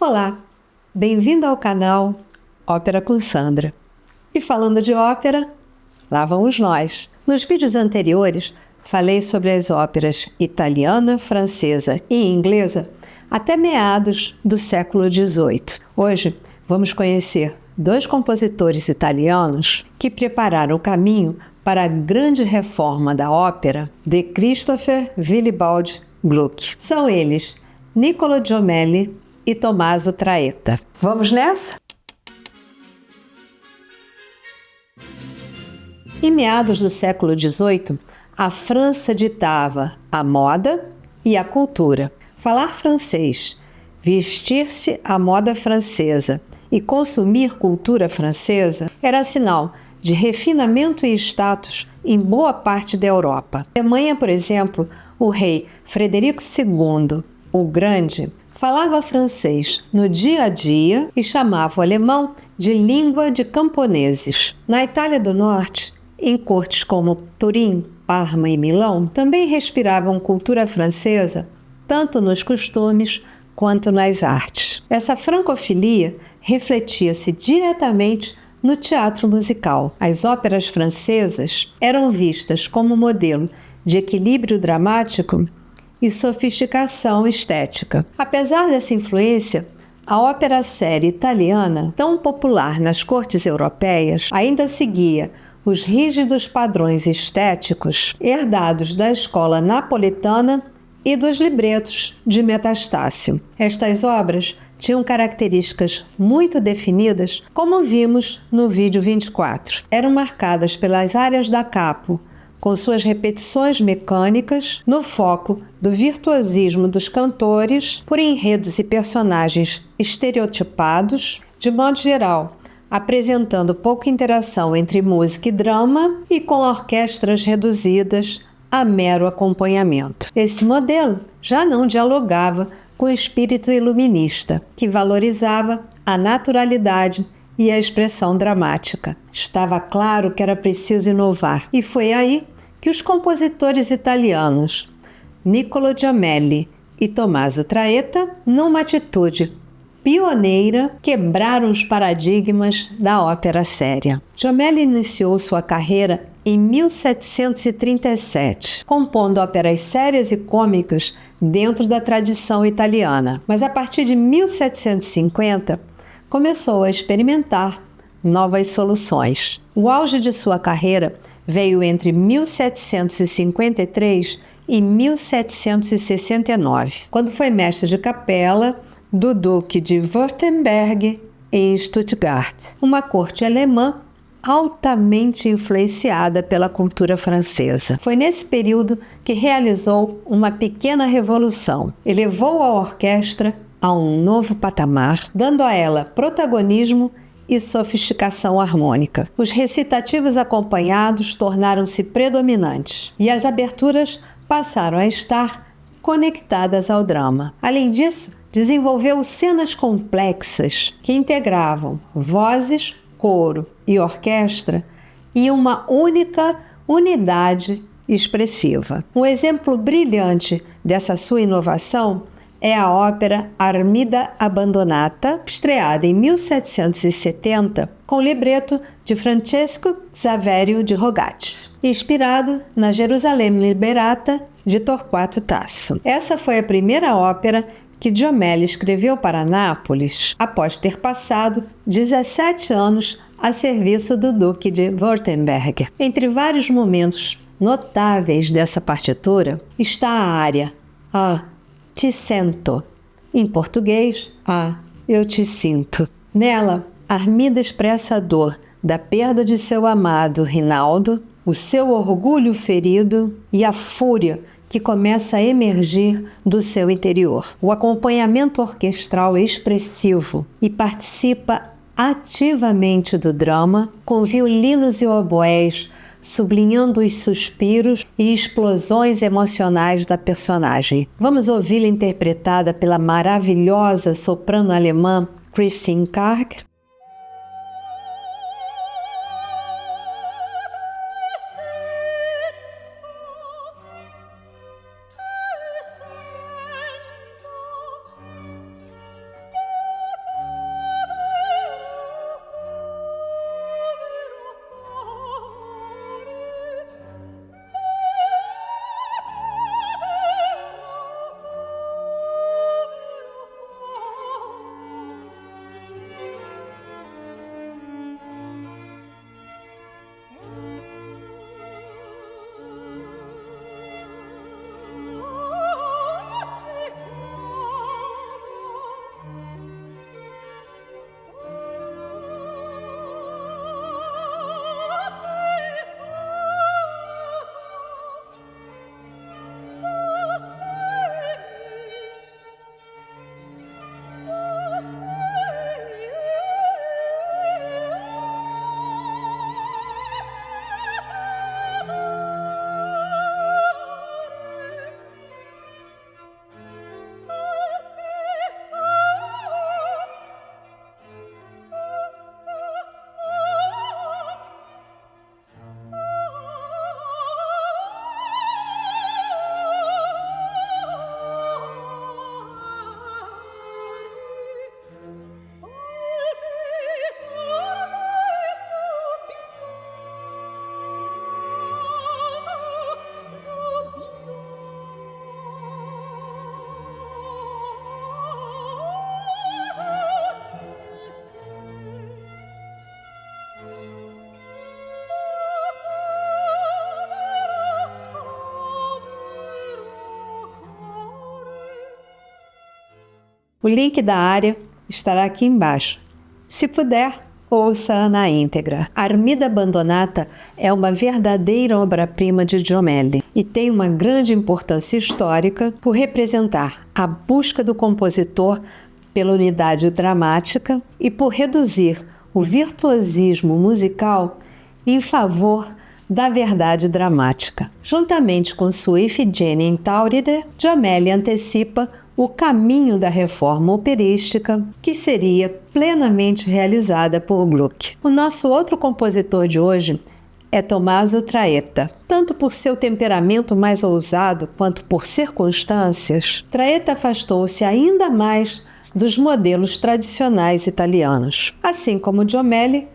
Olá, bem-vindo ao canal Ópera com Sandra. E falando de ópera, lá vamos nós. Nos vídeos anteriores, falei sobre as óperas italiana, francesa e inglesa até meados do século XVIII. Hoje, vamos conhecer dois compositores italianos que prepararam o caminho para a grande reforma da ópera de Christopher Willibald Gluck. São eles Niccolò Jommelli e Tommaso Traetta. Vamos nessa? Em meados do século XVIII, a França ditava a moda e a cultura. Falar francês, vestir-se à moda francesa e consumir cultura francesa era sinal de refinamento e status em boa parte da Europa. Na Alemanha, por exemplo, o rei Frederico II, o Grande, falava francês no dia a dia e chamava o alemão de língua de camponeses. Na Itália do Norte, em cortes como Turim, Parma e Milão, também respiravam cultura francesa, tanto nos costumes quanto nas artes. Essa francofilia refletia-se diretamente no teatro musical. As óperas francesas eram vistas como modelo de equilíbrio dramático e sofisticação estética. Apesar dessa influência, a ópera séria italiana, tão popular nas cortes europeias, ainda seguia os rígidos padrões estéticos herdados da escola napolitana e dos libretos de Metastácio. Estas obras tinham características muito definidas, como vimos no vídeo 24. Eram marcadas pelas áreas da capo, com suas repetições mecânicas, no foco do virtuosismo dos cantores, por enredos e personagens estereotipados, de modo geral, apresentando pouca interação entre música e drama e com orquestras reduzidas a mero acompanhamento. Esse modelo já não dialogava com o espírito iluminista, que valorizava a naturalidade e a expressão dramática. Estava claro que era preciso inovar, e foi aí que os compositores italianos Niccolò Jommelli e Tommaso Traetta, numa atitude pioneira, quebraram os paradigmas da ópera séria. Jommelli iniciou sua carreira em 1737, compondo óperas sérias e cômicas dentro da tradição italiana. Mas a partir de 1750, começou a experimentar novas soluções. O auge de sua carreira veio entre 1753 e 1769, quando foi mestre de capela do Duque de Württemberg em Stuttgart, uma corte alemã altamente influenciada pela cultura francesa. Foi nesse período que realizou uma pequena revolução. Elevou a orquestra a um novo patamar, dando a ela protagonismo e sofisticação harmônica. Os recitativos acompanhados tornaram-se predominantes e as aberturas passaram a estar conectadas ao drama. Além disso, desenvolveu cenas complexas que integravam vozes, coro e orquestra em uma única unidade expressiva. Um exemplo brilhante dessa sua inovação é a ópera Armida Abbandonata, estreada em 1770 com libreto de Francesco Saverio de Rogatti, inspirado na Jerusalém Liberata de Torquato Tasso. Essa foi a primeira ópera que Jommelli escreveu para Nápoles após ter passado 17 anos a serviço do Duque de Württemberg. Entre vários momentos notáveis dessa partitura está a área Ti sento, em português, Eu te sinto. Nela, Armida expressa a dor da perda de seu amado Rinaldo, o seu orgulho ferido e a fúria que começa a emergir do seu interior. O acompanhamento orquestral é expressivo e participa ativamente do drama, com violinos e oboés sublinhando os suspiros e explosões emocionais da personagem. Vamos ouvi-la interpretada pela maravilhosa soprano alemã Christine Karg. O link da área estará aqui embaixo. Se puder, ouça-a na íntegra. Armida Bandonata é uma verdadeira obra-prima de Jommelli e tem uma grande importância histórica por representar a busca do compositor pela unidade dramática e por reduzir o virtuosismo musical em favor da verdade dramática. Juntamente com sua Ifigênia em Táuride, Jommelli antecipa o caminho da reforma operística que seria plenamente realizada por Gluck. O nosso outro compositor de hoje é Tommaso Traetta. Tanto por seu temperamento mais ousado quanto por circunstâncias, Traetta afastou-se ainda mais dos modelos tradicionais italianos. Assim como Jommelli,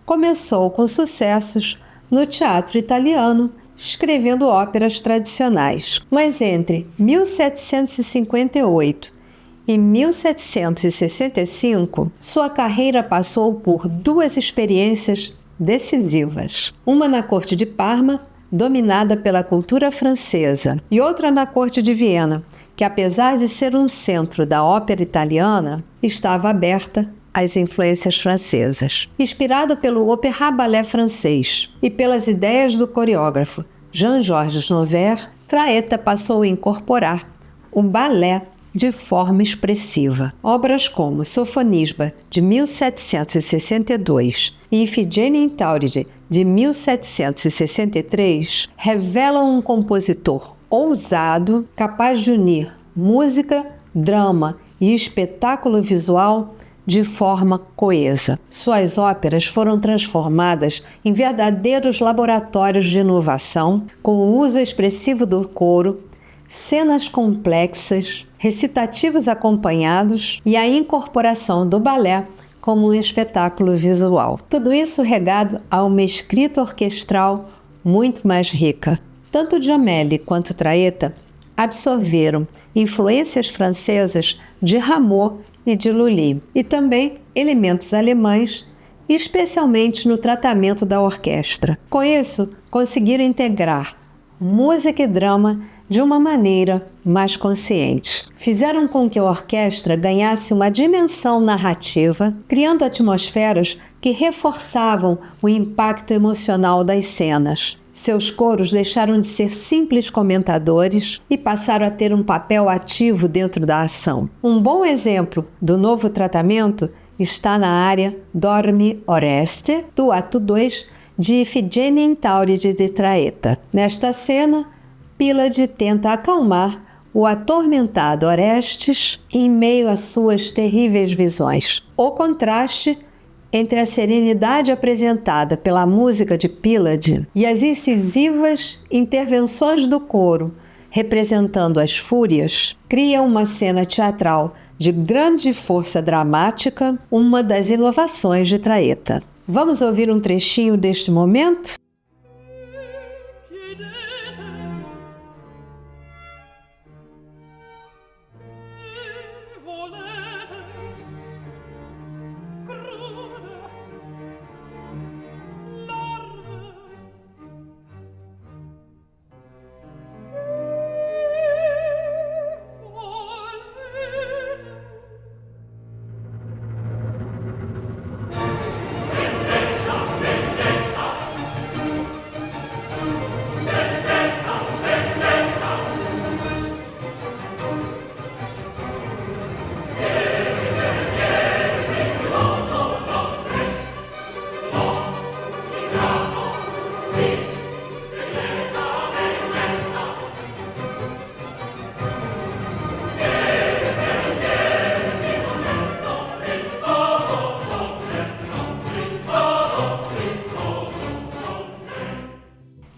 começou com sucessos no teatro italiano, escrevendo óperas tradicionais. Mas entre 1758 e 1765, sua carreira passou por duas experiências decisivas. Uma na corte de Parma, dominada pela cultura francesa, e outra na corte de Viena, que apesar de ser um centro da ópera italiana, estava aberta às influências francesas. Inspirado pelo Opéra Ballet francês e pelas ideias do coreógrafo Jean-Georges Noverre, Traetta passou a incorporar o balé de forma expressiva. Obras como Sofonisba, de 1762, e Ifigênia em Táuride, de 1763, revelam um compositor ousado, capaz de unir música, drama e espetáculo visual de forma coesa. Suas óperas foram transformadas em verdadeiros laboratórios de inovação, com o uso expressivo do coro, cenas complexas, recitativos acompanhados e a incorporação do balé como um espetáculo visual. Tudo isso regado a uma escrita orquestral muito mais rica. Tanto Jommelli quanto Traetta absorveram influências francesas de Rameau e de Lully, e também elementos alemães, especialmente no tratamento da orquestra. Com isso, conseguiram integrar música e drama de uma maneira mais consciente. Fizeram com que a orquestra ganhasse uma dimensão narrativa, criando atmosferas que reforçavam o impacto emocional das cenas. Seus coros deixaram de ser simples comentadores e passaram a ter um papel ativo dentro da ação. Um bom exemplo do novo tratamento está na área Dormi Oreste, do ato 2 de Ifigênia em Táuride de Traetta. Nesta cena, Pílade tenta acalmar o atormentado Orestes em meio às suas terríveis visões. O contraste entre a serenidade apresentada pela música de Pílade e as incisivas intervenções do coro, representando as fúrias, cria uma cena teatral de grande força dramática, uma das inovações de Traetta. Vamos ouvir um trechinho deste momento?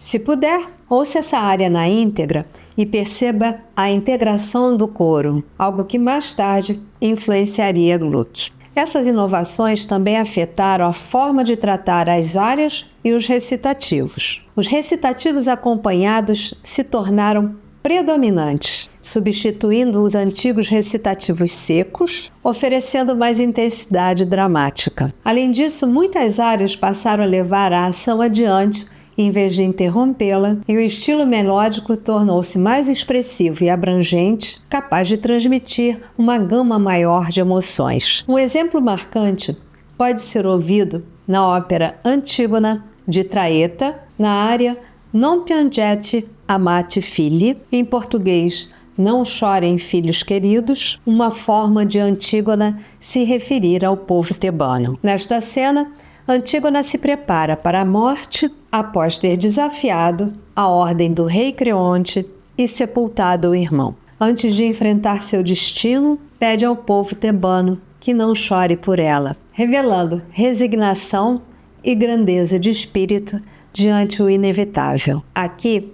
Se puder, ouça essa área na íntegra e perceba a integração do coro, algo que mais tarde influenciaria Gluck. Essas inovações também afetaram a forma de tratar as áreas e os recitativos. Os recitativos acompanhados se tornaram predominantes, substituindo os antigos recitativos secos, oferecendo mais intensidade dramática. Além disso, muitas áreas passaram a levar a ação adiante em vez de interrompê-la, e o estilo melódico tornou-se mais expressivo e abrangente, capaz de transmitir uma gama maior de emoções. Um exemplo marcante pode ser ouvido na ópera Antígona, de Traetta, na área Non piangete amati figli, em português Não chorem filhos queridos, uma forma de Antígona se referir ao povo tebano. Nesta cena, Antígona se prepara para a morte após ter desafiado a ordem do rei Creonte e sepultado o irmão. Antes de enfrentar seu destino, pede ao povo tebano que não chore por ela, revelando resignação e grandeza de espírito diante o inevitável. Aqui,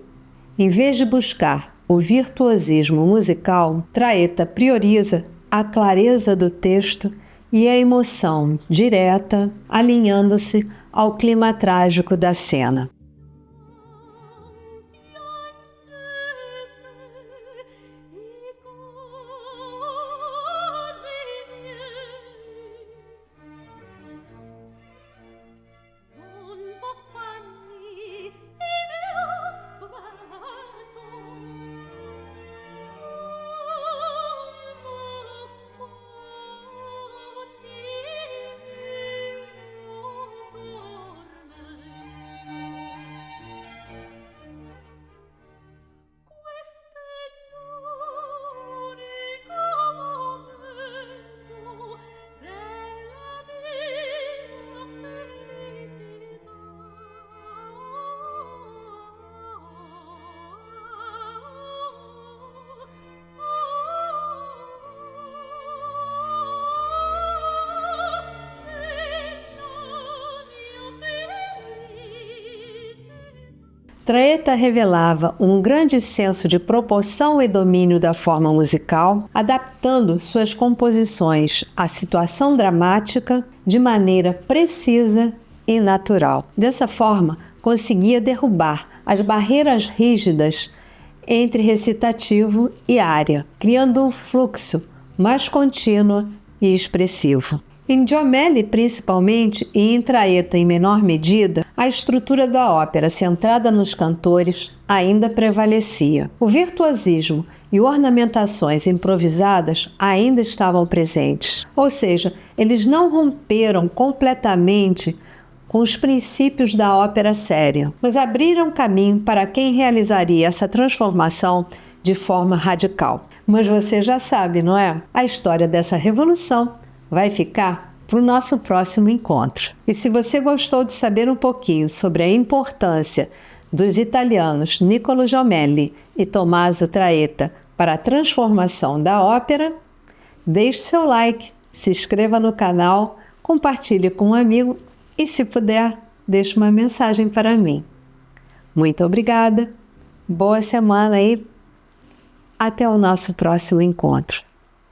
em vez de buscar o virtuosismo musical, Traetta prioriza a clareza do texto e a emoção direta, alinhando-se ao clima trágico da cena. Traetta revelava um grande senso de proporção e domínio da forma musical, adaptando suas composições à situação dramática de maneira precisa e natural. Dessa forma, conseguia derrubar as barreiras rígidas entre recitativo e área, criando um fluxo mais contínuo e expressivo. Em Jommelli, principalmente, e em Traetta em menor medida, a estrutura da ópera, centrada nos cantores, ainda prevalecia. O virtuosismo e ornamentações improvisadas ainda estavam presentes. Ou seja, eles não romperam completamente com os princípios da ópera séria, mas abriram caminho para quem realizaria essa transformação de forma radical. Mas você já sabe, não é? A história dessa revolução vai ficar para o nosso próximo encontro. E se você gostou de saber um pouquinho sobre a importância dos italianos Niccolò Jommelli e Tommaso Traetta para a transformação da ópera, deixe seu like, se inscreva no canal, compartilhe com um amigo e, se puder, deixe uma mensagem para mim. Muito obrigada, boa semana e até o nosso próximo encontro.